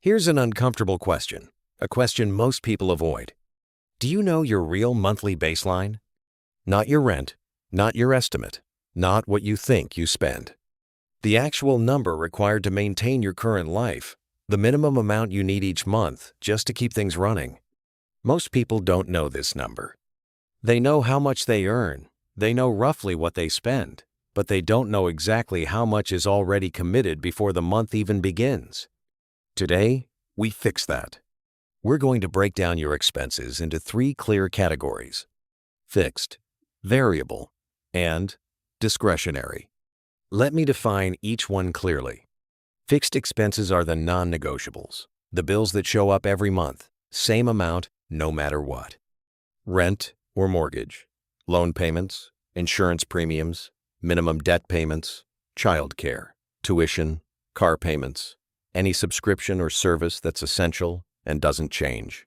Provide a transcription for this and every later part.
Here's an uncomfortable question, a question most people avoid. Do you know your real monthly baseline? Not your rent, not your estimate, not what you think you spend. The actual number required to maintain your current life, the minimum amount you need each month just to keep things running. Most people don't know this number. They know how much they earn, they know roughly what they spend, but they don't know exactly how much is already committed before the month even begins. Today, we fix that. We're going to break down your expenses into 3 clear categories: fixed, variable, and discretionary. Let me define each one clearly. Fixed expenses are the non-negotiables, the bills that show up every month, same amount, no matter what. Rent or mortgage, loan payments, insurance premiums, minimum debt payments, childcare, tuition, car payments, any subscription or service that's essential and doesn't change.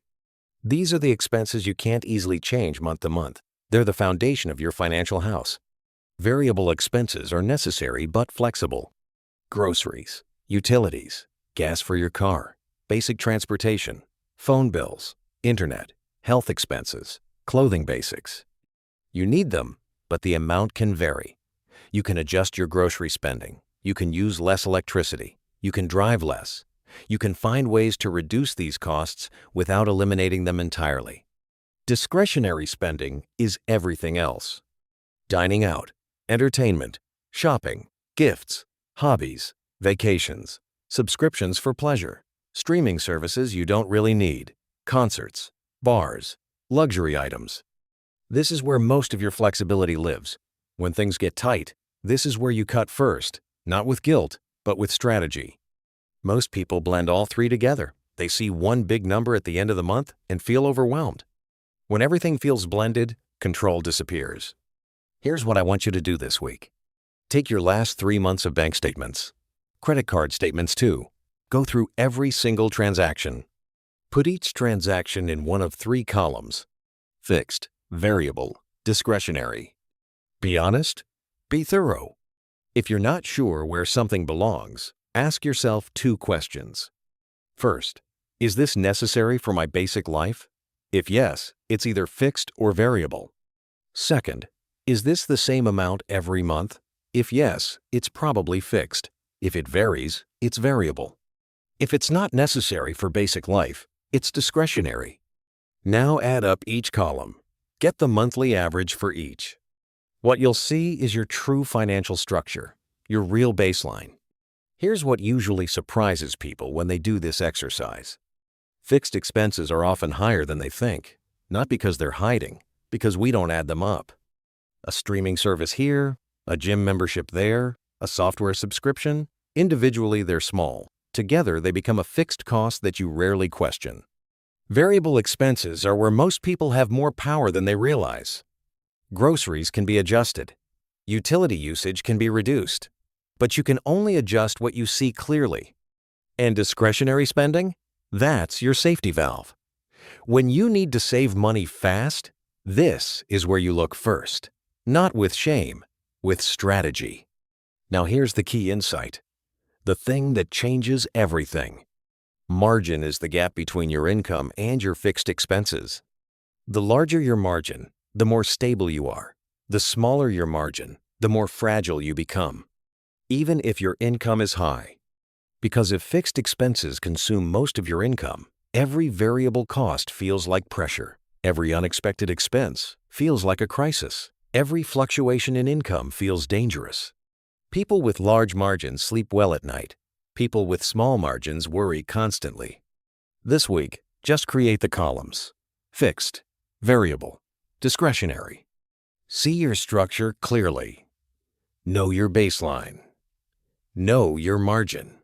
These are the expenses you can't easily change month to month. They're the foundation of your financial house. Variable expenses are necessary but flexible. Groceries, utilities, gas for your car, basic transportation, phone bills, internet, health expenses, clothing basics. You need them, but the amount can vary. You can adjust your grocery spending. You can use less electricity. You can drive less. You can find ways to reduce these costs without eliminating them entirely. Discretionary spending is everything else. Dining out, entertainment, shopping, gifts, hobbies, vacations, subscriptions for pleasure, streaming services you don't really need, concerts, bars, luxury items. This is where most of your flexibility lives. When things get tight, this is where you cut first, not with guilt, but with strategy. Most people blend all 3 together. They see one big number at the end of the month and feel overwhelmed. When everything feels blended, control disappears. Here's what I want you to do this week. Take your last 3 months of bank statements, credit card statements too. Go through every single transaction. Put each transaction in one of 3 columns: fixed, variable, discretionary. Be honest, be thorough. If you're not sure where something belongs, ask yourself 2 questions. First, is this necessary for my basic life? If yes, it's either fixed or variable. Second, is this the same amount every month? If yes, it's probably fixed. If it varies, it's variable. If it's not necessary for basic life, it's discretionary. Now add up each column. Get the monthly average for each. What you'll see is your true financial structure, your real baseline. Here's what usually surprises people when they do this exercise. Fixed expenses are often higher than they think, not because they're hiding, because we don't add them up. A streaming service here, a gym membership there, a software subscription. Individually, they're small. Together, they become a fixed cost that you rarely question. Variable expenses are where most people have more power than they realize. Groceries can be adjusted. Utility usage can be reduced. But you can only adjust what you see clearly. And discretionary spending? That's your safety valve. When you need to save money fast, this is where you look first. Not with shame, with strategy. Now here's the key insight. The thing that changes everything. Margin is the gap between your income and your fixed expenses. The larger your margin, the more stable you are. The smaller your margin, the more fragile you become. Even if your income is high. Because if fixed expenses consume most of your income, every variable cost feels like pressure. Every unexpected expense feels like a crisis. Every fluctuation in income feels dangerous. People with large margins sleep well at night. People with small margins worry constantly. This week, just create the columns: fixed, variable, discretionary. See your structure clearly. Know your baseline. Know your margin.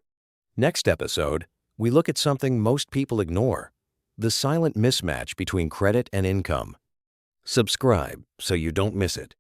Next episode, we look at something most people ignore: the silent mismatch between credit and income. Subscribe so you don't miss it.